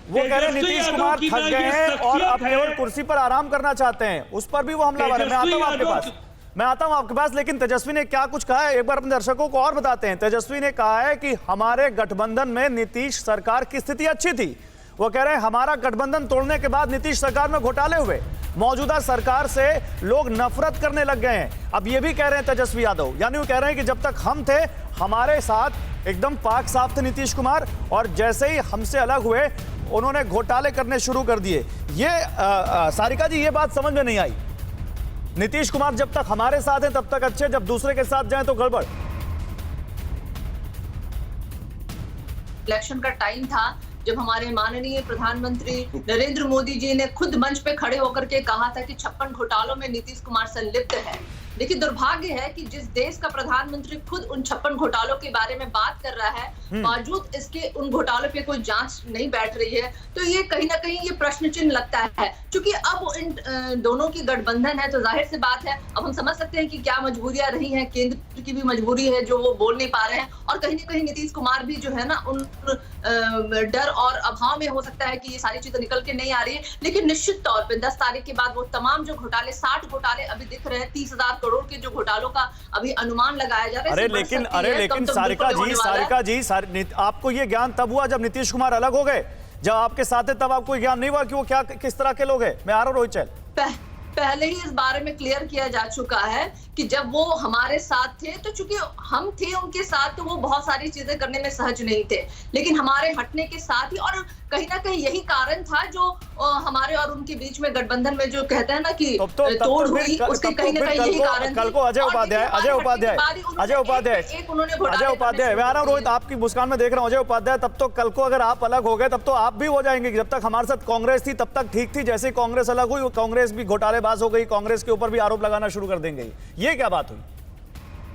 वो कह रहे नीतीश कुमार थक गए हैं और अब केवल कुर्सी पर आराम करना चाहते हैं, उस पर भी वो हमलावर है। मैं आता हूं आपके पास, लेकिन तेजस्वी ने क्या कुछ कहा है एक बार अपने दर्शकों को और बताते हैं। तेजस्वी ने कहा है कि हमारे गठबंधन में नीतीश सरकार की स्थिति अच्छी थी। वो कह रहे हैं हमारा गठबंधन तोड़ने के बाद नीतीश सरकार में घोटाले हुए, मौजूदा सरकार से लोग नफरत करने लग गए हैं। अब ये भी कह रहे हैं तेजस्वी यादव, यानी वो कह रहे हैं कि जब तक हम थे हमारे साथ एकदम पाक साफ थे नीतीश कुमार, और जैसे ही हमसे अलग हुए उन्होंने घोटाले करने शुरू कर दिए। ये सारिका जी, ये बात समझ में नहीं आई। नीतीश कुमार जब तक हमारे साथ हैं तब तक अच्छे, जब दूसरे के साथ जाएं तो गड़बड़। इलेक्शन का टाइम था जब हमारे माननीय प्रधानमंत्री नरेंद्र मोदी जी ने खुद मंच पे खड़े होकर के कहा था कि 56 घोटालों में नीतीश कुमार संलिप्त है। लेकिन दुर्भाग्य है कि जिस देश का प्रधानमंत्री खुद उन 56 घोटालों के बारे में बात कर रहा है, बावजूद इसके उन घोटालों पे कोई जांच नहीं बैठ रही है, तो ये कहीं ना कहीं ये प्रश्न चिन्ह लगता है। क्योंकि अब इन दोनों की गठबंधन है तो जाहिर सी बात है, अब हम समझ सकते हैं कि क्या मजबूरियां रही हैं, केंद्र की भी मजबूरी है जो वो बोल नहीं पा रहे हैं, और कहीं ना कहीं नीतीश कुमार भी जो है ना उन डर और अभाव में हो सकता है कि ये सारी चीजें निकल के नहीं आ रही है, लेकिन निश्चित तौर पे 10 तारीख के बाद वो तमाम जो घोटाले 60 घोटाले अभी दिख रहे हैं, 30,000 करोड़ के जो घोटालों का अभी अनुमान लगाया जा रहा है। लेकिन सारिका जी आपको ये ज्ञान तब हुआ जब नीतीश कुमार अलग हो गए, जब आपके साथ है तब आपको ज्ञान नहीं हुआ कि वो क्या किस तरह के लोग हैं? मैं आ रहा हूं रोहित चैल। पहले ही इस बारे में क्लियर किया जा चुका है कि जब वो हमारे साथ थे तो चूंकि हम थे उनके साथ तो वो बहुत सारी चीजें करने में सहज नहीं थे, लेकिन हमारे हटने के साथ ही और कहीं ना कहीं यही कारण था जो हमारे और उनके बीच में गठबंधन में जो कहते हैं ना कि तोड़ हुई, उसके कहीं ना कहीं यही कारण कल को अजय उपाध्याय मैं आ रहा हूँ रोहित, आपकी मुस्कान में देख रहा हूँ। अजय उपाध्याय, तब तो कल को अगर आप अलग हो गए तब तो आप भी हो जाएंगे। जब तक हमारे साथ कांग्रेस थी तब तक ठीक थी, जैसे कांग्रेस अलग हुई कांग्रेस भी घोटालेबाज हो गई, कांग्रेस के ऊपर भी आरोप लगाना शुरू कर देंगे। ये क्या बात हुई?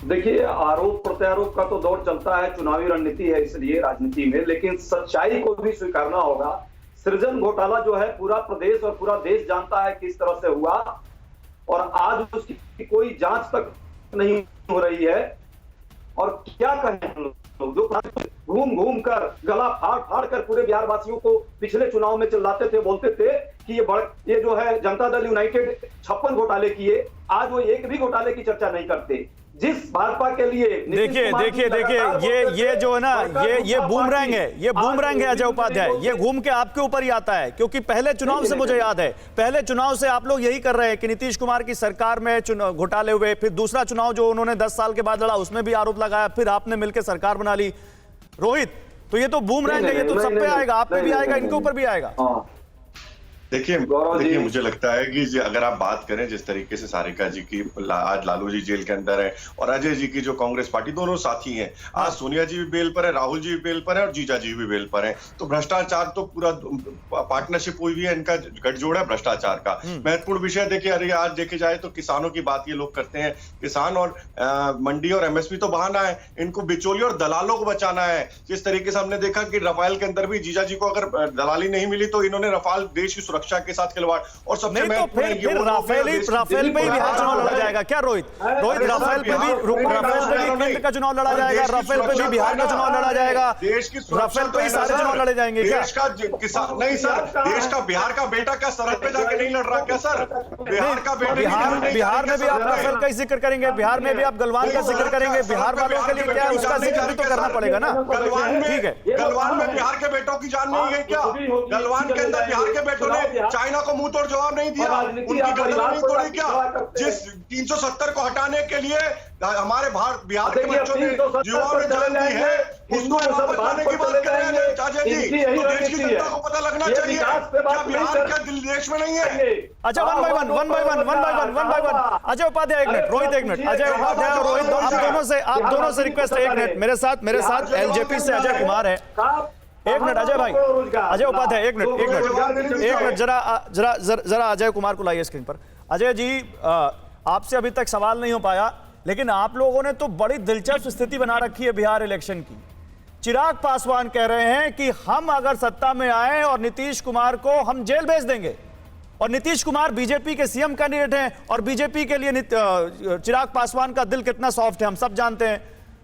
देखिए, आरोप प्रत्यारोप का तो दौर चलता है, चुनावी रणनीति है इसलिए राजनीति में, लेकिन सच्चाई को भी स्वीकारना होगा। सृजन घोटाला जो है पूरा प्रदेश और पूरा देश जानता है किस तरह से हुआ, और आज उसकी कोई जांच तक नहीं हो रही है। और क्या कहें हम लोग, जो घूम घूम कर गला फाड़ फाड़ कर पूरे बिहार वासियों को पिछले चुनाव में चिल्लाते थे, बोलते थे कि ये जो है जनता दल यूनाइटेड 56 घोटाले किए, आज वो एक भी घोटाले की चर्चा नहीं करते। जिस भाजपा के लिए देखिए ये जो है ना ये बूमरैंग है अजय उपाध्याय, ये घूम के आपके ऊपर ही आता है, क्योंकि पहले चुनाव से मुझे याद है, पहले चुनाव से आप लोग यही कर रहे हैं कि नीतीश कुमार की सरकार में घोटाले हुए, फिर दूसरा चुनाव जो उन्होंने 10 साल के बाद लड़ा उसमें भी आरोप लगाया, फिर आपने मिलकर सरकार बना ली। रोहित, तो ये तो बूमरैंग है, ये तो सब पे आएगा, आप पे भी आएगा, इनके ऊपर भी आएगा। देखिए मुझे लगता है कि अगर आप बात करें जिस तरीके से सारिका जी की आज लालू जी जेल के अंदर है और अजय जी की जो कांग्रेस पार्टी, दोनों साथी हैं, आज सोनिया जी भी बेल पर है, राहुल जी भी बेल पर है और जीजा जी भी बेल पर है, तो भ्रष्टाचार तो पूरा पार्टनरशिप हुई हुई है, इनका गठजोड़ है भ्रष्टाचार का। महत्वपूर्ण विषय देखिए, अरे आज देखे जाए तो किसानों की बात ये लोग करते हैं, किसान और मंडी और एमएसपी तो बहाना है, इनको बिचौलियों और दलालों को बचाना है। जिस तरीके से हमने देखा कि रफाल के अंदर भी जीजा जी को अगर दलाली नहीं मिली तो इन्होंने रफाल देश की सुरक्षा के साथ खिलवाड़, और सबसे नहीं तो फिर राफेल पे ही बिहार चुनाव लड़ा जाएगा क्या रोहित? राफेल पे भी केंद्र का चुनाव लड़ा जाएगा, राफेल पे भी बिहार का चुनाव लड़ा जाएगा, देश की राफेल पे ही सारे चुनाव लड़े जाएंगे क्या? देश का किसान नहीं सर, देश का बिहार का बेटा क्या सरहद पे जाके नहीं लड़ रहा क्या सर? बिहार का बेटा, बिहार में भी आप राफेल का जिक्र करेंगे, बिहार में भी आप गलवान का जिक्र करेंगे, बिहार वालों के लिए क्या है उसका जिक्र भी तो करना पड़ेगा ना। ठीक है, गलवान में बिहार के बेटों की जान नहीं है क्या? गलवान के अंदर बिहार के बेटों ने चाइना को मुंह तोड़ जवाब नहीं दिया, उनकी गर्दन नहीं तोड़ी क्या? जिस 370 को हटाने के लिए हमारे बिहार के बच्चों ने युवाओं ने जान दी है, उसको वापस लाने की बात कर रहे हैं चाचा जी, तो देश की जनता को पता लगना चाहिए क्या बिहार का दिल देश में नहीं है? अच्छा, one by one Ajay Upadhyay, एक मिनट, रोहित एक मिनट, अजय उपाध्याय और रोहित, आप दोनों से रिक्वेस्ट है, एक मिनट मेरे साथ एलजेपी से अजय कुमार है, एक मिनट अजय भाई, अजय उपाध्याय एक मिनट जरा अजय कुमार को लाइए स्क्रीन पर। अजय जी, आपसे अभी तक सवाल नहीं हो पाया, लेकिन आप लोगों ने तो बड़ी दिलचस्प स्थिति बना रखी है बिहार इलेक्शन की। चिराग पासवान कह रहे हैं कि हम अगर सत्ता में आए और नीतीश कुमार को हम जेल भेज देंगे, और नीतीश कुमार बीजेपी के सीएम कैंडिडेट हैं, और बीजेपी के लिए चिराग पासवान का दिल कितना सॉफ्ट है हम सब जानते हैं।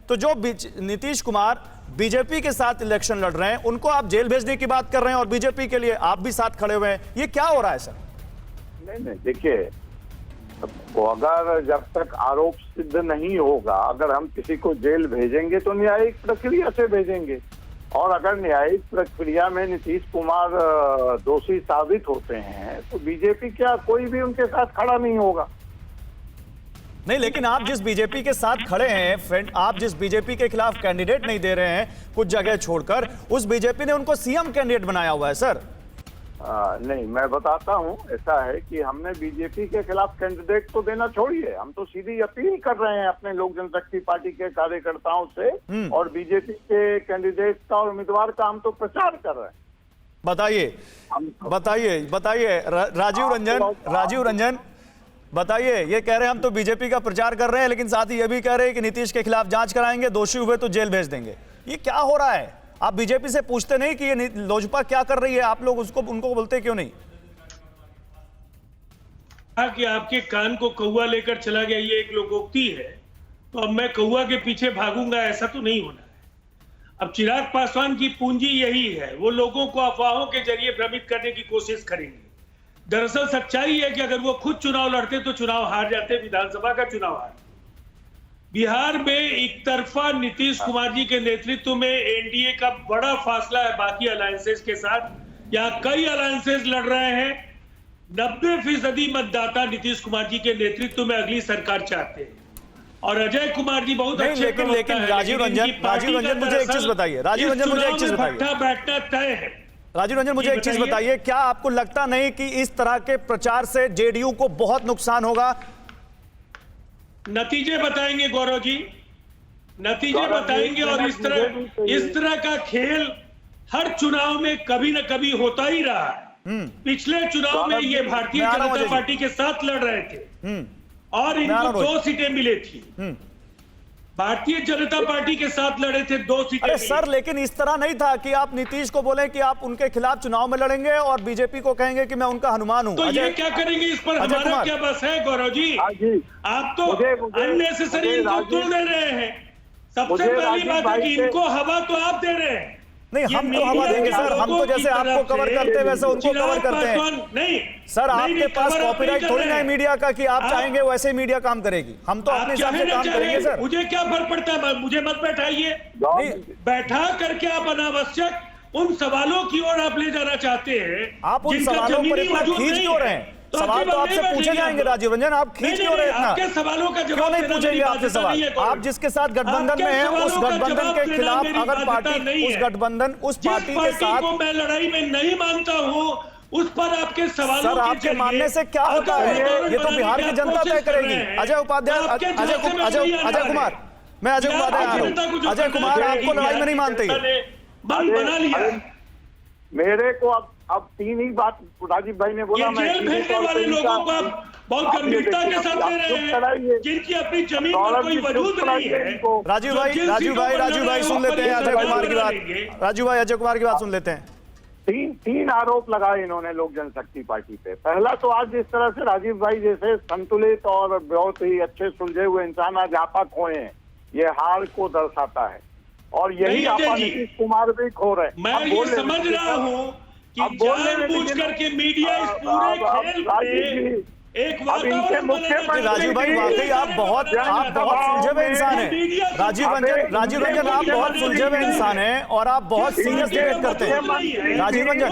तो जो नीतीश कुमार बीजेपी के साथ इलेक्शन लड़ रहे हैं उनको आप जेल भेजने की बात कर रहे हैं, और बीजेपी के लिए आप भी साथ खड़े हुए हैं, ये क्या हो रहा है सर? नहीं, देखिए, वो अगर जब तक आरोप सिद्ध नहीं होगा, अगर हम किसी को जेल भेजेंगे तो न्यायिक प्रक्रिया से भेजेंगे, और अगर न्यायिक प्रक्रिया में नीतीश कुमार दोषी साबित होते हैं तो बीजेपी क्या कोई भी उनके साथ खड़ा नहीं होगा। नहीं, लेकिन आप जिस बीजेपी के साथ खड़े हैं फ्रेंड, आप जिस बीजेपी के खिलाफ कैंडिडेट नहीं दे रहे हैं कुछ जगह छोड़कर, उस बीजेपी ने उनको सीएम कैंडिडेट बनाया हुआ है सर। नहीं, मैं बताता हूं, ऐसा है कि हमने बीजेपी के खिलाफ कैंडिडेट तो देना छोड़िए, हम तो सीधी अपील कर रहे हैं अपने लोक जनशक्ति पार्टी के कार्यकर्ताओं से, और बीजेपी के कैंडिडेट का और उम्मीदवार का हम तो प्रचार कर रहे हैं। बताइए राजीव रंजन बताइए, ये कह रहे हैं हम तो बीजेपी का प्रचार कर रहे हैं, लेकिन साथ ही ये भी कह रहे हैं कि नीतीश के खिलाफ जांच कराएंगे, दोषी हुए तो जेल भेज देंगे। ये क्या हो रहा है? आप बीजेपी से पूछते नहीं कि ये लोजपा क्या कर रही है, आप लोग उनको बोलते क्यों नहीं? कि आपके कान को कौवा लेकर चला गया, ये एक लोकोक्ति है, तो अब मैं कौवा के पीछे भागूंगा ऐसा तो नहीं होना है। अब चिराग पासवान की पूंजी यही है, वो लोगों को अफवाहों के जरिए भ्रमित करने की कोशिश करेंगे। दरअसल सच्चाई है कि अगर वो खुद चुनाव लड़ते तो चुनाव हार जाते, विधानसभा का चुनाव हार। बिहार में एक तरफा नीतीश कुमार जी के नेतृत्व में एनडीए का बड़ा फासला है बाकी अलायंसेस के साथ। यहाँ कई अलायंसेस लड़ रहे हैं। 90% मतदाता नीतीश कुमार जी के नेतृत्व में अगली सरकार चाहते हैं और अजय कुमार जी बहुत नहीं, अच्छे लेकिन प्रवक्ता हैं, राजीव लेकिन रंजन, इनकी पार्टी राजीव का रंजन मुझे एक चीज दरअसल बताइए, राजीव इस रंजन मुझे एक चुनाव चीज में बताइए, भट्टा बैठना तय है। राजीव रंजन मुझे एक चीज बताइए, क्या आपको लगता नहीं कि इस तरह के प्रचार से जेडीयू को बहुत नुकसान होगा? नतीजे बताएंगे गौरव जी, नतीजे बताएंगे। और इस तरह का खेल हर चुनाव में कभी न कभी होता ही रहा है। पिछले चुनाव में ये भारतीय जनता पार्टी के साथ लड़ रहे थे और इनको 2 सीटें मिली थी। भारतीय जनता पार्टी के साथ लड़े थे, 2 सीटें। अरे सर, लेकिन इस तरह नहीं था कि आप नीतीश को बोले कि आप उनके खिलाफ चुनाव में लड़ेंगे और बीजेपी को कहेंगे कि मैं उनका हनुमान हूं। तो ये क्या करेंगे, इस पर हमारा क्या बस है गौरव जी? आप तो अननेसेसरी इनको तुल दे रहे हैं। सबसे पहली बात है कि इनको हवा तो आप दे रहे हैं। नहीं, हम तो हवा देंगे सर, हम तो जैसे आपको कवर करते हैं वैसे उनको कवर करते हैं। नहीं सर, आपके पास कॉपीराइट थोड़ी ना है मीडिया का कि आप चाहेंगे वैसे ही मीडिया काम करेगी। हम तो अपने हिसाब से काम करेंगे सर। मुझे क्या फर्क पड़ता है, मुझे मत बैठाइए। बैठा करके आप अनावश्यक उन सवालों की ओर आप ले जाना चाहते हैं। आप उन सवालों पर इतना खींच क्यों रहे हैं? सवाल तो आपसे पूछे जाएंगे राजीव रंजन, आप खींच क्यों रहे इतना? आपके सवालों का क्यों नहीं पूछेंगे आपसे सवाल? आप जिसके साथ गठबंधन में हैं, उस गठबंधन के खिलाफ अगर पार्टी उस गठबंधन उस पार्टी के साथ, मैं लड़ाई में नहीं मानता हूँ, उस पर आपके सवालों सर आपके मानने से क्या होता है? ये तो बिहार की जनता तय करेगी। अजय उपाध्याय, अजय कुमार, मैं अजय उपाध्याय आ रहा हूँ। अजय कुमार, आपको लड़ाई में नहीं मानते? बना लिया मेरे को अब 3 ही बात राजीव भाई ने बोला। मैं जेल भेजने वाले लोगों को आप बहुत गंभीरता के साथ ले रहे हैं, जिनकी अपनी जमीन पर कोई वजूद नहीं है। राजीव भाई सुन लेते हैं अजय कुमार की बात। राजीव भाई, अजय कुमार की बात सुन लेते हैं। 3 आरोप लगाए इन्होंने लोक जनशक्ति पार्टी पे। पहला तो आज जिस तरह से राजीव भाई जैसे संतुलित और बहुत ही अच्छे सुलझे हुए इंसान आज आपा खोए हैं, ये हार को दर्शाता है। और यही आपा नीतीश कुमार भी खो रहे हैं। मैं ये समझ रहा हूँ कि जानबूझ करके मीडिया इस पूरे खेल में एक मुख्यमंत्री राजीव भाई, वाकई आप बहुत सुलझे हुए इंसान हैं। राजीव रंजन, आप बहुत सुलझे हुए इंसान हैं और आप बहुत सीरियस डिबेट करते हैं। राजीव रंजन,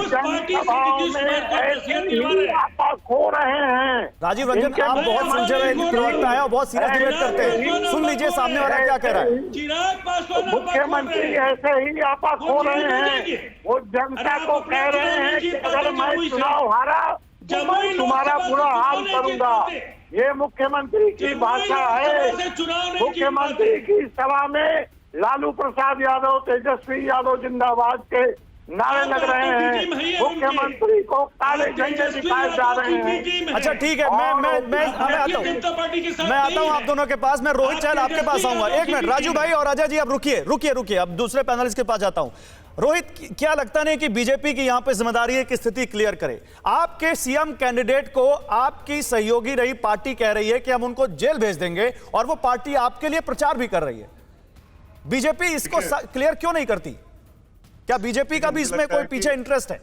खो रहे हैं। राजीव रंजन, आप बहुत सुलझे हुए प्रवक्ता हैं और बहुत सीरियस डिबेट करते हैं। सुन लीजिए सामने वाला क्या कह रहा है। मुख्यमंत्री ऐसे ही आपा खो रहे हैं। वो जनता को कह रहे हैं कि अगर मैं चुनाव हारा मैं तुम्हारा बुरा हाल करूंगा। ये मुख्यमंत्री की भाषा है। मुख्यमंत्री की सभा में लालू प्रसाद यादव, तेजस्वी यादव जिंदाबाद के नारे लग रहे हैं। मुख्यमंत्री को काले झंडे दिखाए जा रहे हैं। अच्छा ठीक है, मैं आता हूँ आप दोनों के पास। मैं रोहित चहल आपके पास आऊंगा। 1 मिनट राजू भाई और अजय जी, अब रुकिए। अब दूसरे पैनलिस्ट के पास जाता हूं। रोहित, क्या लगता नहीं कि बीजेपी की यहां पे जिम्मेदारी है कि स्थिति क्लियर करे? आपके सीएम कैंडिडेट को आपकी सहयोगी रही पार्टी कह रही है कि हम उनको जेल भेज देंगे और वो पार्टी आपके लिए प्रचार भी कर रही है। बीजेपी इसको क्लियर क्यों नहीं करती? क्या बीजेपी का भी इसमें कोई पीछे इंटरेस्ट है?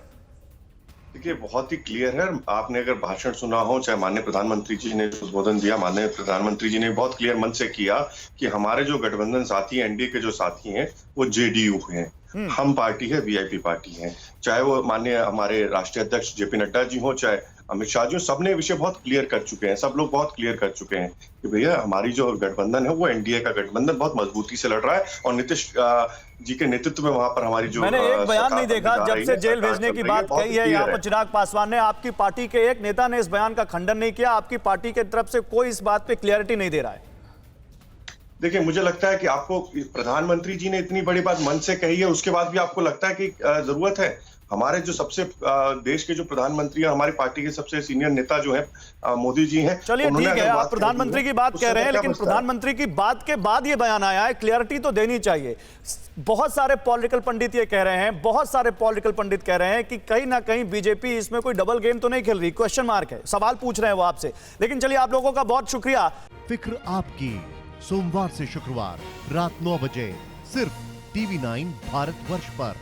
देखिए, बहुत ही क्लियर है। आपने अगर भाषण सुना हो, चाहे माननीय प्रधानमंत्री जी ने संबोधन दिया, माननीय प्रधानमंत्री जी ने बहुत क्लियर मन से किया कि हमारे जो गठबंधन साथी हैं, एनडीए के जो साथी हैं, वो जेडीयू हैं। हम पार्टी है, वीआईपी पार्टी है। चाहे वो माननीय हमारे राष्ट्रीय अध्यक्ष जेपी नड्डा जी हो, चाहे अमित शाह जी, सबने विषय बहुत क्लियर कर चुके हैं। सब लोग बहुत क्लियर कर चुके हैं कि भैया हमारी जो गठबंधन है वो एनडीए का गठबंधन बहुत मजबूती से लड़ रहा है और नीतीश जी के नेतृत्व में वहां पर हमारी जो मैंने एक बयान नहीं देखा जब से जेल भेजने की बात कही है यहाँ पर चिराग पासवान ने। आपकी पार्टी के एक नेता ने इस बयान का खंडन नहीं किया। आपकी पार्टी की तरफ से कोई इस बात पे क्लियरिटी नहीं दे रहा है। देखिए, मुझे लगता है कि आपको प्रधानमंत्री जी ने इतनी बड़ी बात मन से कही है, उसके बाद भी आपको लगता है कि जरूरत है। हमारे जो सबसे देश के जो प्रधानमंत्री हैं, हमारी पार्टी के सबसे सीनियर नेता जो है मोदी जी हैं। चलिए ठीक है, आप प्रधानमंत्री की बात कह रहे हैं, लेकिन प्रधानमंत्री की बात के बाद ये बयान आया है, क्लियरिटी तो देनी चाहिए। बहुत सारे पॉलिटिकल पंडित ये कह रहे हैं, बहुत सारे पॉलिटिकल पंडित कह रहे हैं कि कहीं ना कहीं बीजेपी इसमें कोई डबल गेम तो नहीं खेल रही, क्वेश्चन मार्क है। सवाल पूछ रहे हैं वो आपसे। लेकिन चलिए, आप लोगों का बहुत शुक्रिया। फिक्र आपकी, सोमवार से शुक्रवार रात 9 बजे सिर्फ TV9 भारतवर्ष पर।